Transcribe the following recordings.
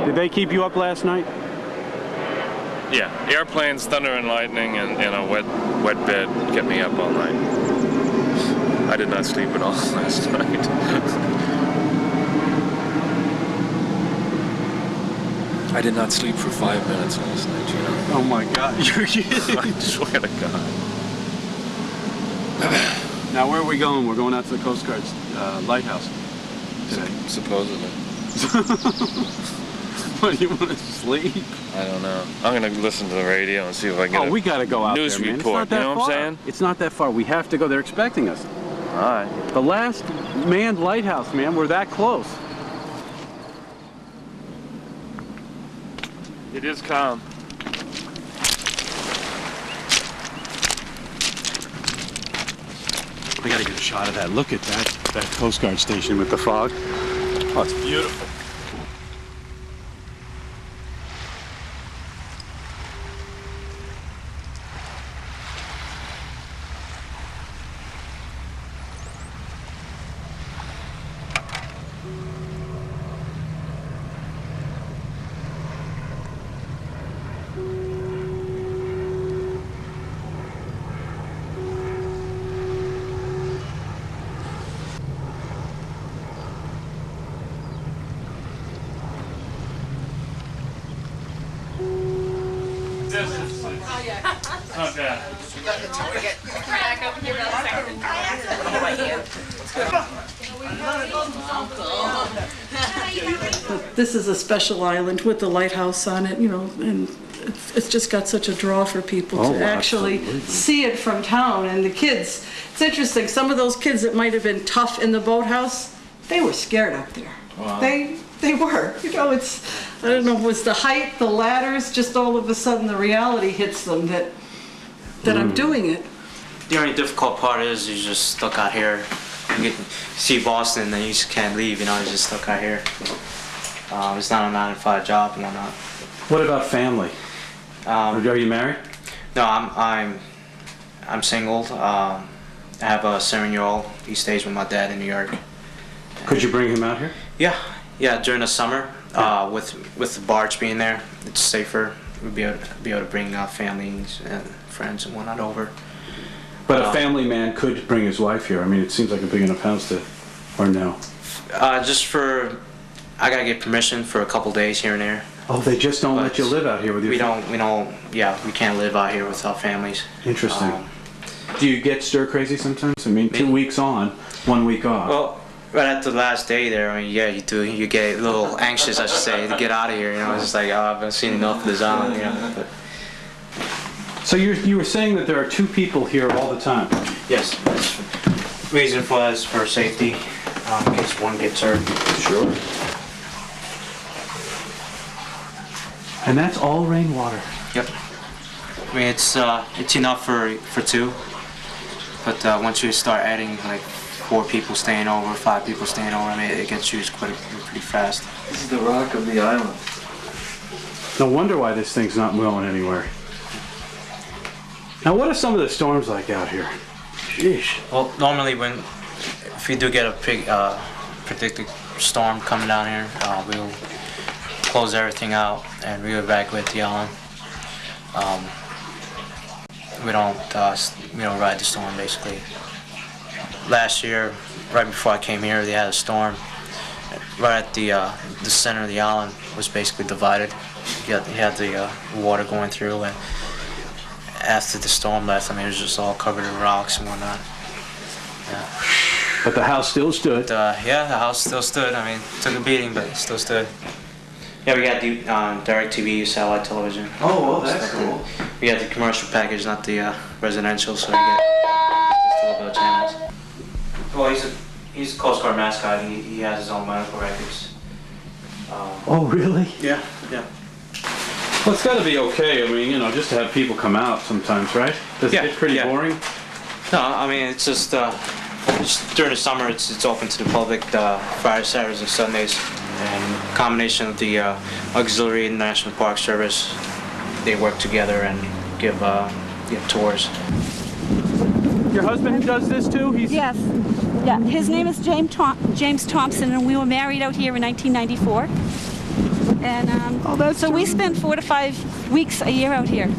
Did they keep you up last night? Yeah, airplanes, thunder and lightning, and a wet bed kept me up all night. I did not sleep at all last night. I did not sleep for 5 minutes last night, you know. Oh my God, you're kidding. I swear to God. Now where are we going? We're going out to the Coast Guard's lighthouse today. Supposedly. What, you want to sleep? I don't know. I'm going to listen to the radio and see if I can get we got to go out news there, man. report. It's not that You know what I'm saying? It's not that far. We have to go. They're expecting us. All right. The last manned lighthouse, man. We're that close. It is calm. We got to get a shot of that. Look at that Coast Guard station with the fog. Oh, it's beautiful. Not bad. This is a special island with the lighthouse on it, you know, and it's just got such a draw for people to actually see it from town. And the kids, it's interesting, some of those kids that might have been tough in the boathouse, they were scared up there. Wow. They were, you know, it's, I don't know if it was the height, the ladders, just all of a sudden the reality hits them that I'm doing it. The only difficult part is you're just stuck out here. You get see Boston and you just can't leave, you know, you're just stuck out here. It's not a 9-to-5 job and whatnot. What about family? Are you married? No, I'm single. I have a 7-year-old. He stays with my dad in New York. Could you bring him out here? Yeah. During the summer, with the barge being there, it's safer. We'll be able to bring families and friends and whatnot over. But a family man could bring his wife here. I mean, it seems like a big enough house to, or no? I gotta get permission for a couple days here and there. Oh, they just don't let you live out here with your We can't live out here with our families. Interesting. Do you get stir crazy sometimes? I mean, 2 weeks on, 1 week off. Well, right at the last day there, I mean, yeah, you do. You get a little anxious, I should say, to get out of here. You know, it's just like, oh, I've seen enough of this island. You know. But so you were saying that there are 2 people here all the time? yes, reason for that is for safety, in case one gets hurt. Sure. And that's all rainwater. Yep. I mean, it's enough for 2, but once you start adding like 4 people staying over, 5 people staying over, I mean, it gets used pretty fast. This is the rock of the island. No wonder why this thing's not going anywhere. Now, what are some of the storms like out here? Sheesh. Well, normally if we do get a big predicted storm coming down here, we'll close everything out and we evacuate the island. We don't ride the storm basically. Last year, right before I came here, they had a storm. Right at the center of the island was basically divided. You had the water going through, and after the storm left, I mean, it was just all covered in rocks and whatnot. Yeah. But the house still stood. Yeah, the house still stood. I mean, it took a beating, but it still stood. Yeah, we got the direct TV, satellite television. Oh, well, that's cool. We got the commercial package, not the residential, so we get just a little bit of channels. Well, he's a Coast Guard mascot. He has his own medical records. Oh, really? Yeah. Well, it's got to be okay. I mean, you know, just to have people come out sometimes, right? Does it get pretty boring? No, I mean, it's just during the summer, it's open to the public, Fridays, Saturdays, and Sundays. And combination of the Auxiliary and National Park Service, they work together and give tours. Your husband does this too? Yes. Yeah. His name is James Thompson, and we were married out here in 1994. And that's so we spend 4 to 5 weeks a year out here,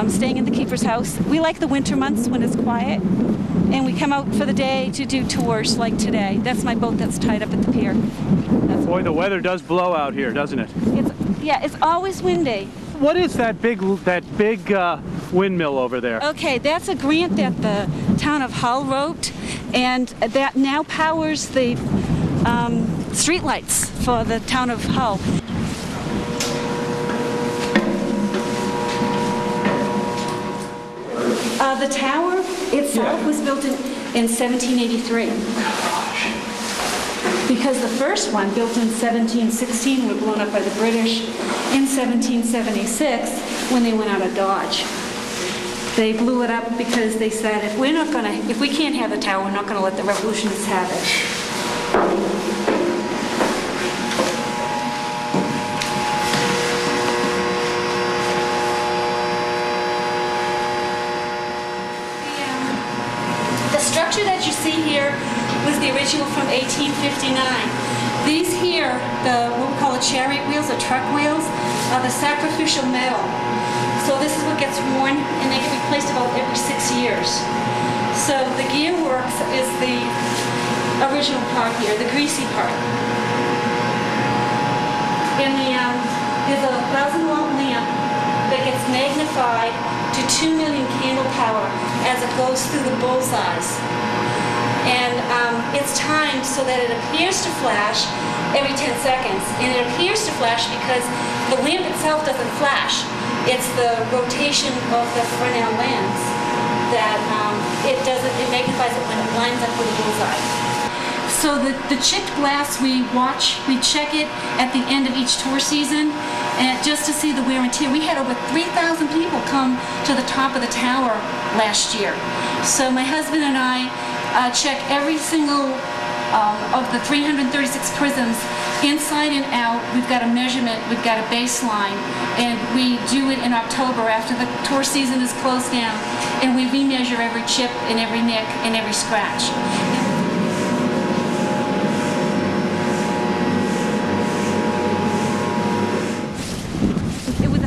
staying in the keeper's house. We like the winter months when it's quiet, and we come out for the day to do tours like today. That's my boat that's tied up at the pier. Boy, the weather does blow out here, doesn't it? It's always windy. What is that big windmill over there? Okay, that's a grant that the town of Hull wrote, and that now powers the streetlights for the town of Hull. The tower itself was built in 1783. Because the first one, built in 1716, was blown up by the British in 1776 when they went out of Dodge. They blew it up because they said, if we can't have the tower, we're not going to let the revolutionists have it. The structure that you see here was the original from 1859. These here, what we call the chariot wheels, the truck wheels, are the sacrificial metal. So this is what gets worn, and they get replaced about every 6 years. So the gear works is the original part here, the greasy part. And there's a 1,000-watt lamp that gets magnified to 2 million candle power as it goes through the bullseyes. And it's timed so that it appears to flash every 10 seconds. And it appears to flash because the lamp itself doesn't flash. It's the rotation of the Fresnel lens that it magnifies it when it lines up with the bullseye. So the chipped glass we check it at the end of each tour season, and just to see the wear and tear. We had over 3,000 people come to the top of the tower last year. So my husband and I check every single of the 336 prisms inside and out. We've got a measurement, we've got a baseline, and we do it in October after the tour season is closed down, and we remeasure every chip and every nick and every scratch.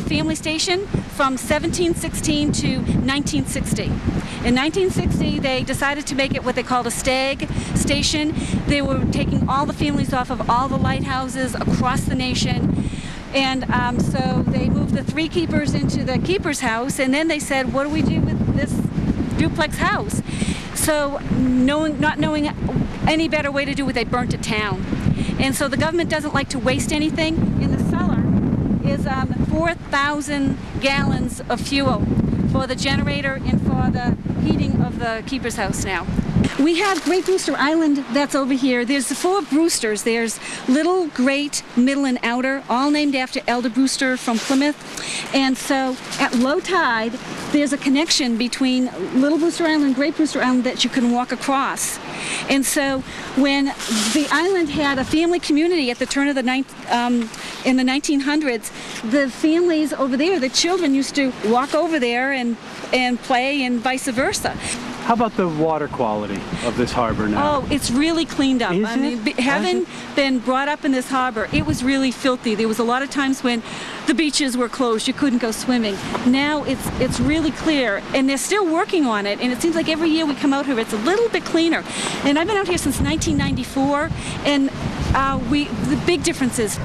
Family station from 1716 to 1960. In 1960, they decided to make it what they called a stag station. They were taking all the families off of all the lighthouses across the nation. And so they moved the 3 keepers into the keeper's house, and then they said, what do we do with this duplex house? So not knowing any better way to do it, they burnt it down. And so the government doesn't like to waste anything. In the cellar is 4,000 gallons of fuel for the generator and for the heating of the keeper's house now. We have Great Brewster Island that's over here. There's the 4 Brewsters. There's Little, Great, Middle, and Outer, all named after Elder Brewster from Plymouth. And so at low tide, there's a connection between Little Brewster Island and Great Brewster Island that you can walk across. And so when the island had a family community at the turn of the in the 1900s, the families over there, the children used to walk over there and play, and vice versa. How about the water quality of this harbor now? Oh, it's really cleaned up. I mean, having been brought up in this harbor, it was really filthy. There was a lot of times when the beaches were closed, you couldn't go swimming. Now it's really clear, and they're still working on it, and it seems like every year we come out here, it's a little bit cleaner. And I've been out here since 1994, and the big difference is